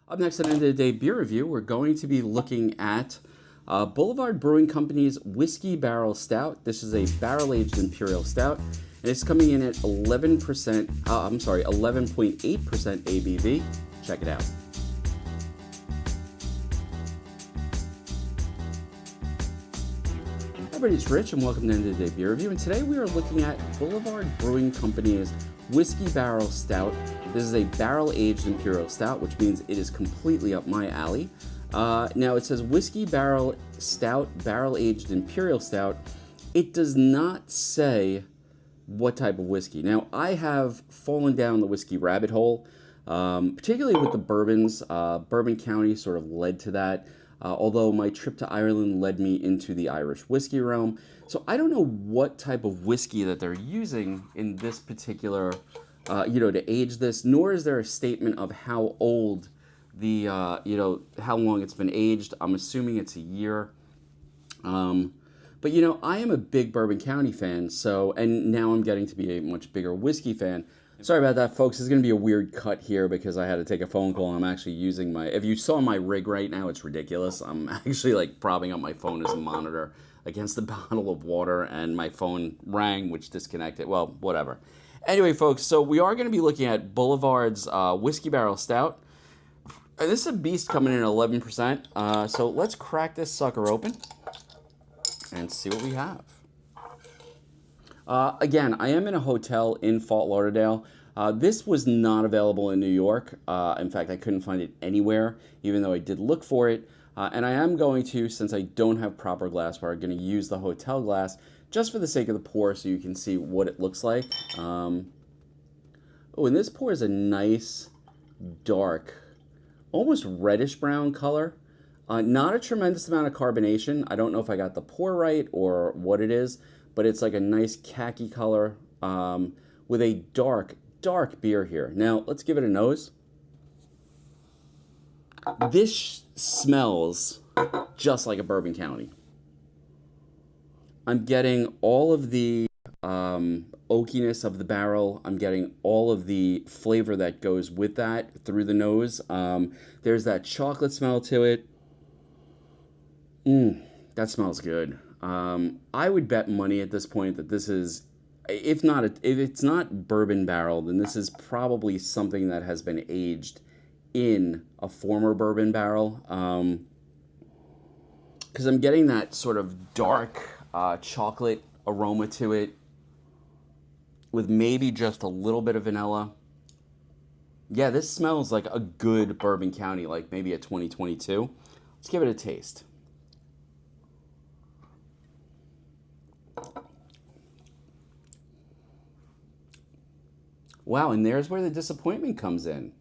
Up next on End of the Day Beer Review, we're going to be looking at Boulevard Brewing Company's Whiskey Barrel Stout. This is a barrel-aged Imperial Stout, and it's coming in at 11%, 11.8% ABV. Check it out. Hi everybody, it's Rich, and welcome to End of the Day Beer Review. And today we are looking at Boulevard Brewing Company's Whiskey Barrel Stout. This is a barrel-aged Imperial Stout, which means it is completely up my alley. Now it says Whiskey Barrel Stout, barrel-aged Imperial Stout. It does not say what type of whiskey. Now I have fallen down the whiskey rabbit hole, particularly with the bourbons. Bourbon County sort of led to that, although my trip to Ireland led me into the Irish whiskey realm. So I don't know what type of whiskey that they're using in this particular to age this, nor is there a statement of how old the, how long it's been aged. I'm assuming it's a year. But, I am a big Bourbon County fan, and now I'm getting to be a much bigger whiskey fan. Sorry about that, folks. It's going to be a weird cut here because I had to take a phone call. I'm actually using if you saw my rig right now, it's ridiculous. I'm actually propping up my phone as a monitor against a bottle of water, and my phone rang, which disconnected. Well, whatever. Anyway, folks, so we are going to be looking at Boulevard's Whiskey Barrel Stout. And this is a beast coming in at 11%. So let's crack this sucker open and see what we have. Again, I am in a hotel in Fort Lauderdale. This was not available in New York. In fact, I couldn't find it anywhere, even though I did look for it. And I am going to, since I don't have proper glassware, I'm going to use the hotel glass just for the sake of the pour so you can see what it looks like. Oh, and this pour is a nice, dark, almost reddish brown color. Not a tremendous amount of carbonation. I don't know if I got the pour right or what it is, but it's like a nice khaki color with a dark, dark beer here. Now, let's give it a nose. This smells just like a Bourbon County. I'm getting all of the oakiness of the barrel. I'm getting all of the flavor that goes with that through the nose. There's that chocolate smell to it. That smells good. I would bet money at this point that this is, if it's not bourbon barrel, then this is probably something that has been aged in a former bourbon barrel. Because I'm getting that sort of dark chocolate aroma to it with maybe just a little bit of vanilla. Yeah, this smells like a good Bourbon County, like maybe a 2022. Let's give it a taste. Wow, and there's where the disappointment comes in.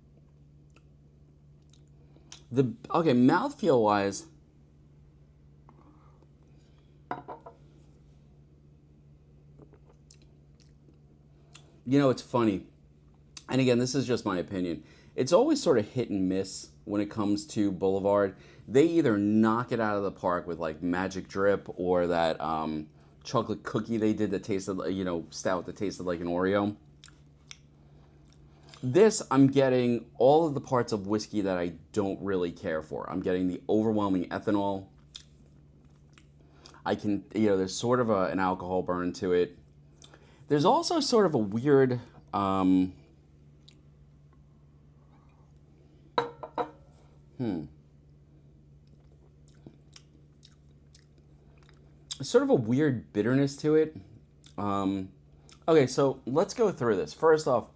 Mouthfeel wise, it's funny. And again, this is just my opinion. It's always sort of hit and miss when it comes to Boulevard. They either knock it out of the park with magic drip or that chocolate cookie they did that tasted, stout that tasted like an Oreo. This, I'm getting all of the parts of whiskey that I don't really care for. I'm getting the overwhelming ethanol. There's sort of an alcohol burn to it. There's also sort of a weird, sort of a weird bitterness to it. Okay, so let's go through this. First off,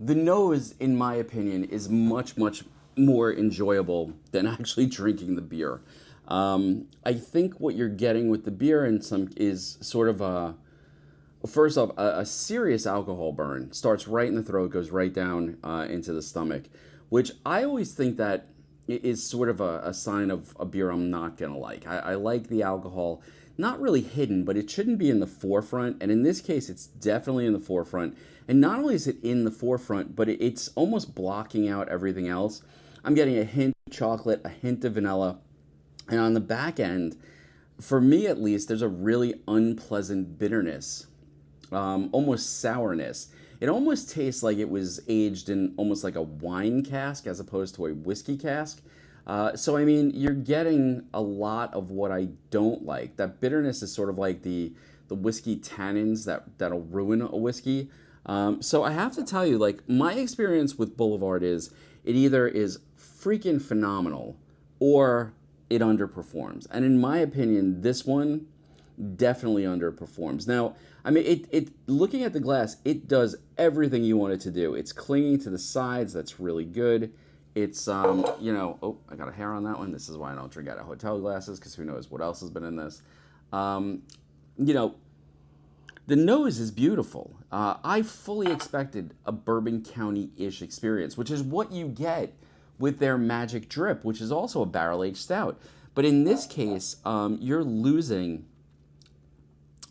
the nose, in my opinion, is much, much more enjoyable than actually drinking the beer. I think what you're getting with the beer is sort of first off, a serious alcohol burn. Starts right in the throat, goes right down into the stomach, which I always think that is sort of a sign of a beer I'm not going to like. I like the alcohol, not really hidden, but it shouldn't be in the forefront. And in this case, it's definitely in the forefront. And not only is it in the forefront, but it's almost blocking out everything else. I'm getting a hint of chocolate, a hint of vanilla. And on the back end, for me at least, there's a really unpleasant bitterness, almost sourness. It almost tastes like it was aged in almost like a wine cask as opposed to a whiskey cask. So I mean, you're getting a lot of what I don't like. That bitterness is sort of like the whiskey tannins that'll ruin a whiskey. So I have to tell you, like, my experience with Boulevard is it either is freaking phenomenal or it underperforms. And in my opinion, this one definitely underperforms. Now, I mean, it looking at the glass, it does everything you want it to do. It's clinging to the sides. That's really good. It's, you know, oh, I got a hair on that one. This is why I don't drink out of hotel glasses, because who knows what else has been in this. You know, the nose is beautiful. I fully expected a Bourbon County-ish experience, which is what you get with their Magic Drip, which is also a barrel-aged stout. But in this case, you're losing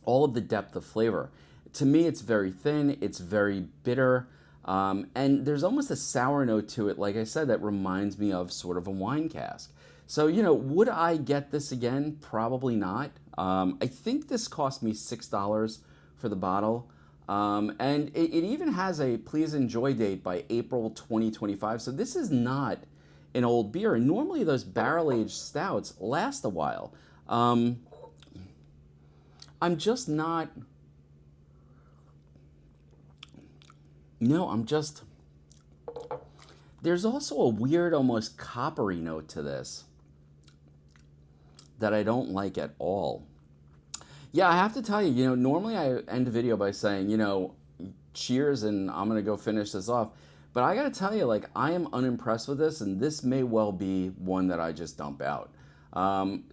all of the depth of flavor. To me, it's very thin, it's very bitter, and there's almost a sour note to it, like I said, that reminds me of sort of a wine cask. So, you know, would I get this again? Probably not. I think this cost me $6 for the bottle. And it even has a please enjoy date by April 2025. So this is not an old beer. And normally those barrel-aged stouts last a while. I'm just not... No, I'm just... There's also a weird, almost coppery note to this that I don't like at all. Yeah, I have to tell you, you know, normally I end a video by saying, you know, cheers and I'm going to go finish this off. But I got to tell you, like, I am unimpressed with this, and this may well be one that I just dump out.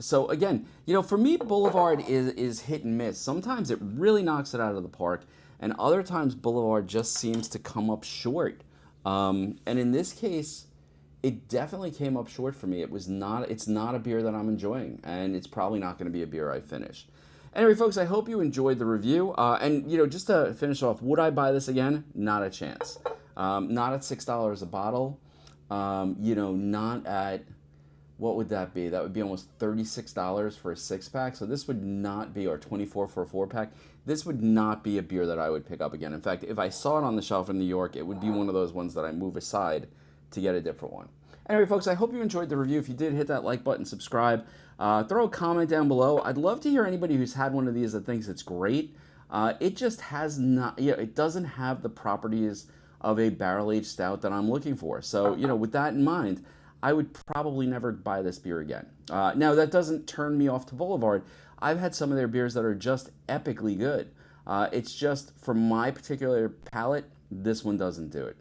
So again, you know, for me, Boulevard is hit and miss. Sometimes it really knocks it out of the park, and other times Boulevard just seems to come up short. And in this case, it definitely came up short for me. It's not a beer that I'm enjoying, and it's probably not going to be a beer I finish. Anyway, folks, I hope you enjoyed the review. And, you know, just to finish off, would I buy this again? Not a chance. Not at $6 a bottle. You know, not at, what would that be? That would be almost $36 for a 6-pack. So this would not be, or $24 for a 4-pack. This would not be a beer that I would pick up again. In fact, if I saw it on the shelf in New York, it would be one of those ones that I move aside to get a different one. Anyway, folks, I hope you enjoyed the review. If you did, hit that like button, subscribe. Throw a comment down below. I'd love to hear anybody who's had one of these that thinks it's great. It just has not, you know, it doesn't have the properties of a barrel-aged stout that I'm looking for. So, you know, with that in mind, I would probably never buy this beer again. Now, that doesn't turn me off to Boulevard. I've had some of their beers that are just epically good. It's just, for my particular palate, this one doesn't do it.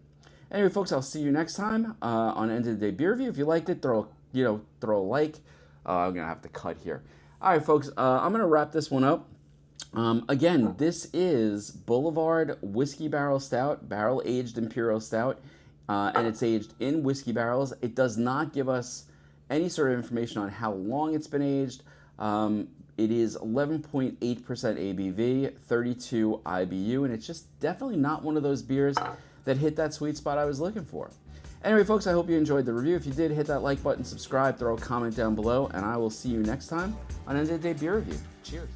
Anyway, folks, I'll see you next time on End of the Day Beer Review. If you liked it, throw a like. I'm going to have to cut here. All right, folks, I'm going to wrap this one up. Again, this is Boulevard Whiskey Barrel Stout, barrel-aged Imperial Stout, and it's aged in whiskey barrels. It does not give us any sort of information on how long it's been aged. It is 11.8% ABV, 32 IBU, and it's just definitely not one of those beers that hit that sweet spot I was looking for. Anyway, folks, I hope you enjoyed the review. If you did, hit that like button, subscribe, throw a comment down below, and I will see you next time on End of the Day Beer Review. Cheers.